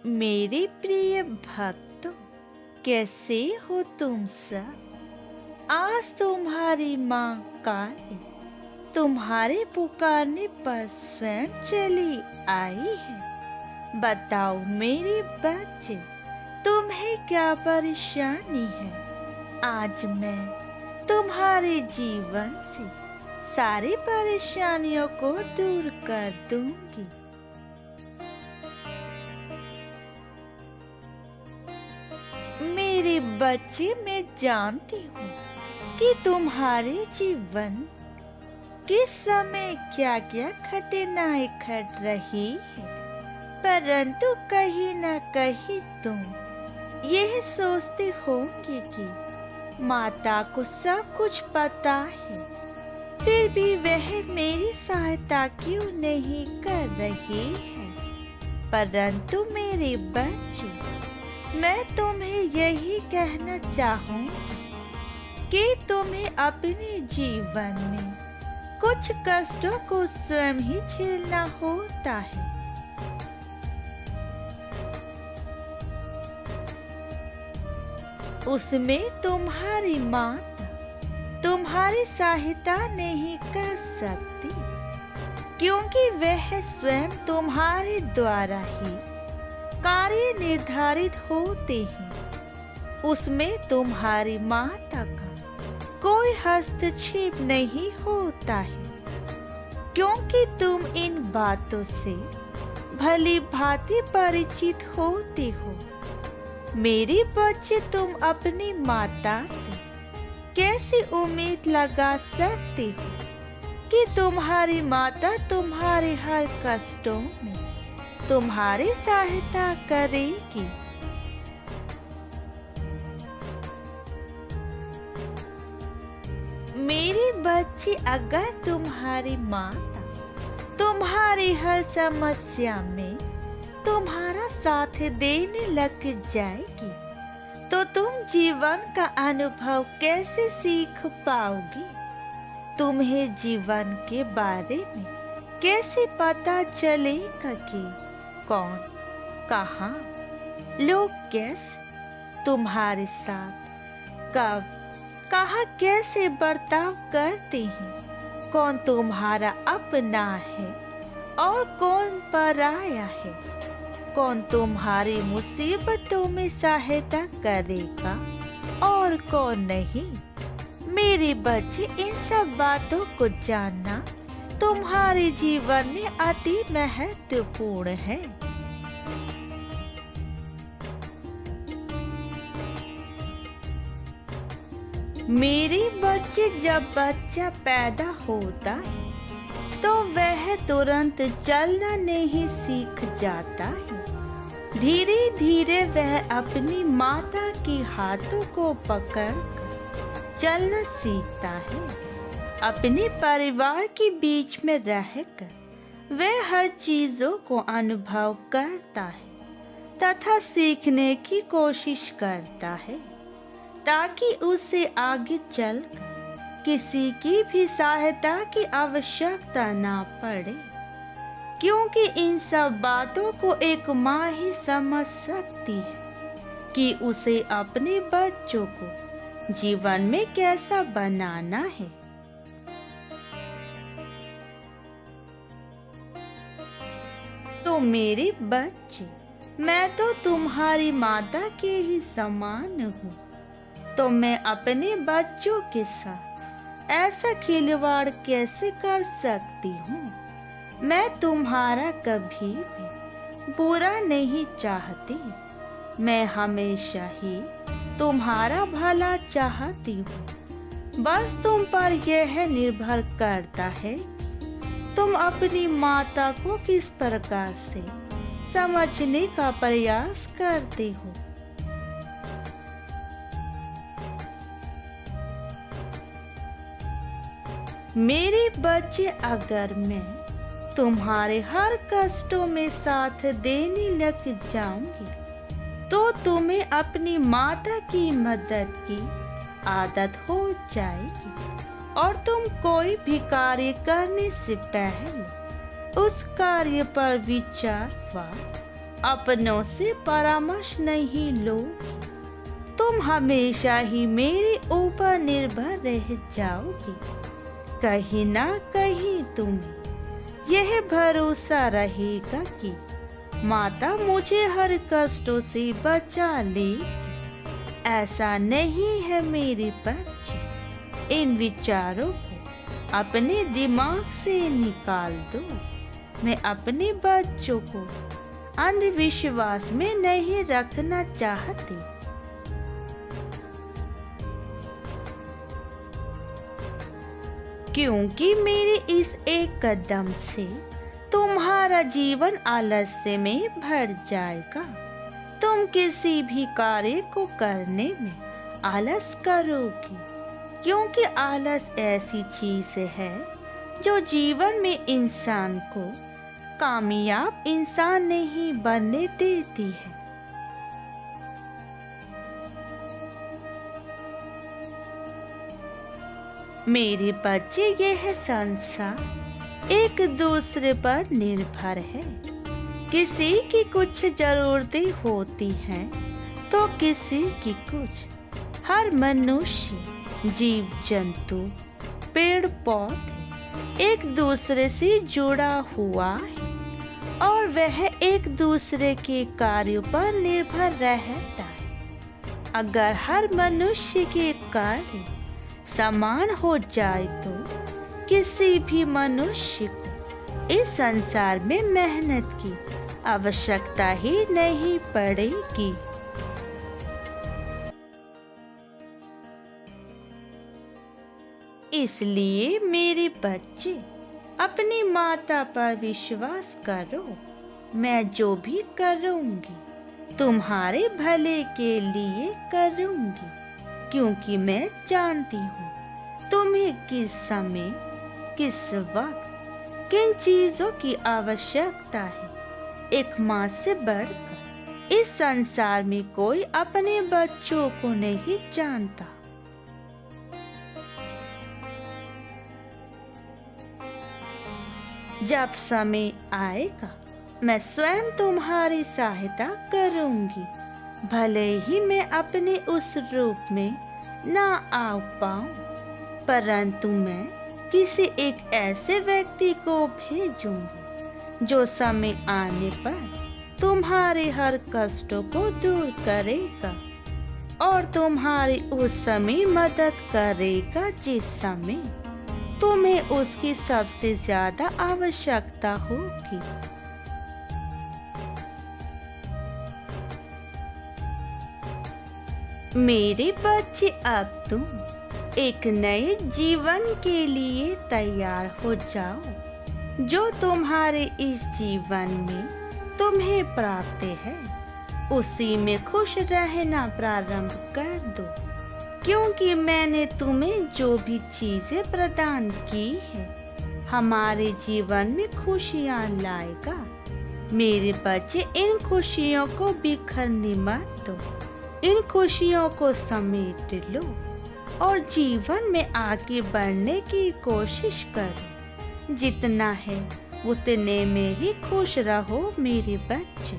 मेरे प्रिय भक्तों, कैसे हो तुम सब। आज तुम्हारी माँ काली तुम्हारे पुकारने पर स्वयं चली आई है। बताओ मेरे बच्चे, तुम्हें क्या परेशानी है। आज मैं तुम्हारे जीवन से सारी परेशानियों को दूर कर दूंगी। मेरे बच्चे, मैं जानती हूँ कि तुम्हारे जीवन किस समय क्या क्या घटनाएं घट रही है, परंतु कहीं न कहीं तुम यह सोचते होंगे कि माता को सब कुछ पता है, फिर भी वह मेरी सहायता क्यों नहीं कर रही है। परंतु मेरे बच्चे, मैं तुम्हें यही कहना चाहूँ कि तुम्हें अपने जीवन में कुछ कष्टों को स्वयं ही झेलना होता है। उसमें तुम्हारी माता तुम्हारी सहायता नहीं कर सकती, क्योंकि वह स्वयं तुम्हारे द्वारा ही कार्य निर्धारित होते हैं। उसमें तुम्हारी माता का कोई हस्तक्षेप नहीं होता है, क्योंकि तुम इन बातों से भली भांति परिचित होते हो। मेरे बच्चे, तुम अपनी माता से कैसी उम्मीद लगा सकते हो कि तुम्हारी माता तुम्हारे हर कष्टों में तुम्हारी सहायता करेगी। मेरे बच्चे, अगर तुम्हारी माता तुम्हारी हर समस्या में तुम्हारा साथ देने लग जाएगी, तो तुम जीवन का अनुभव कैसे सीख पाओगी। तुम्हें जीवन के बारे में कैसे पता चलेगा कि कौन, कहाँ, लोग कैसे तुम्हारे साथ, कब, कहाँ कैसे बर्ताव करते हैं, कौन तुम्हारा अपना है और कौन पराया है, कौन तुम्हारी मुसीबतों में सहायता करेगा और कौन नहीं। मेरे बच्चे, इन सब बातों को जानना तुम्हारे जीवन में अति महत्वपूर्ण है। मेरे बच्चे, जब बच्चा पैदा होता है तो वह तुरंत चलना नहीं सीख जाता है। धीरे धीरे वह अपनी माता के हाथों को पकड़ चलना सीखता है। अपने परिवार के बीच में रहकर वह हर चीजों को अनुभव करता है तथा सीखने की कोशिश करता है, ताकि उसे आगे चलकर किसी की भी सहायता की आवश्यकता ना पड़े, क्योंकि इन सब बातों को एक माँ ही समझ सकती है कि उसे अपने बच्चों को जीवन में कैसा बनाना है। तो मेरे बच्चे, मैं तो तुम्हारी माता के ही समान हूँ, तो मैं अपने बच्चों के साथ ऐसा खिलवाड़ कैसे कर सकती हूँ। मैं तुम्हारा कभी भी बुरा नहीं चाहती, मैं हमेशा ही तुम्हारा भला चाहती हूँ। बस तुम पर यह निर्भर करता है कि तुम अपनी माता को किस प्रकार से समझने का प्रयास करते हो। मेरे बच्चे, अगर मैं तुम्हारे हर कष्टों में साथ देने लग जाऊंगी, तो तुम्हें अपनी माता की मदद की आदत हो जाएगी और तुम कोई भी कार्य करने से पहले उस कार्य पर विचार व अपनों से परामर्श नहीं लो, तुम हमेशा ही मेरे ऊपर निर्भर रह जाओगे। कहीं ना कहीं तुम्हें यह भरोसा रहेगा कि माता मुझे हर कष्टों से बचा लेगी। ऐसा नहीं है मेरे बच्चे, इन विचारों को अपने दिमाग से निकाल दो। मैं अपने बच्चों को अंधविश्वास में नहीं रखना चाहती। क्योंकि मेरे इस एक कदम से तुम्हारा जीवन आलस्य में भर जाएगा। तुम किसी भी कार्य को करने में आलस करोगी, क्योंकि आलस ऐसी चीज है जो जीवन में इंसान को कामयाब इंसान नहीं बनने देती है। मेरे बच्चे, यह संसार एक दूसरे पर निर्भर है। किसी की कुछ जरूरतें होती हैं तो किसी की कुछ। हर मनुष्य, जीव जंतु, पेड़ पौधे एक दूसरे से जुड़ा हुआ है और वह एक दूसरे के कार्यों पर निर्भर रहता है। अगर हर मनुष्य के कार्य समान हो जाए तो किसी भी मनुष्य को इस संसार में मेहनत की आवश्यकता ही नहीं पड़ेगी। इसलिए मेरे बच्चे, अपनी माता पर विश्वास करो। मैं जो भी करूंगी तुम्हारे भले के लिए करूंगी, क्योंकि मैं जानती हूँ तुम्हें किस समय, किस वक्त, किन चीजों की आवश्यकता है। एक माँ से बढ़कर इस संसार में कोई अपने बच्चों को नहीं जानता। जब समय आएगा मैं स्वयं तुम्हारी सहायता करूंगी। भले ही मैं अपने उस रूप में ना आ पाऊं, परंतु मैं किसी एक ऐसे व्यक्ति को भेजूंगी जो समय आने पर तुम्हारे हर कष्टों को दूर करेगा और तुम्हारी उस समय मदद करेगा जिस समय तुम्हें उसकी सबसे ज्यादा आवश्यकता होगी। मेरे बच्चे, अब तुम एक नए जीवन के लिए तैयार हो जाओ। जो तुम्हारे इस जीवन में तुम्हें प्राप्त है उसी में खुश रहना प्रारंभ कर दो, क्योंकि मैंने तुम्हें जो भी चीजें प्रदान की है हमारे जीवन में खुशियाँ लाएगा। मेरे बच्चे, इन खुशियों को बिखरने मत दो। इन खुशियों को समेट लो और जीवन में आगे बढ़ने की कोशिश करो। जितना है उतने में ही खुश रहो मेरे बच्चे।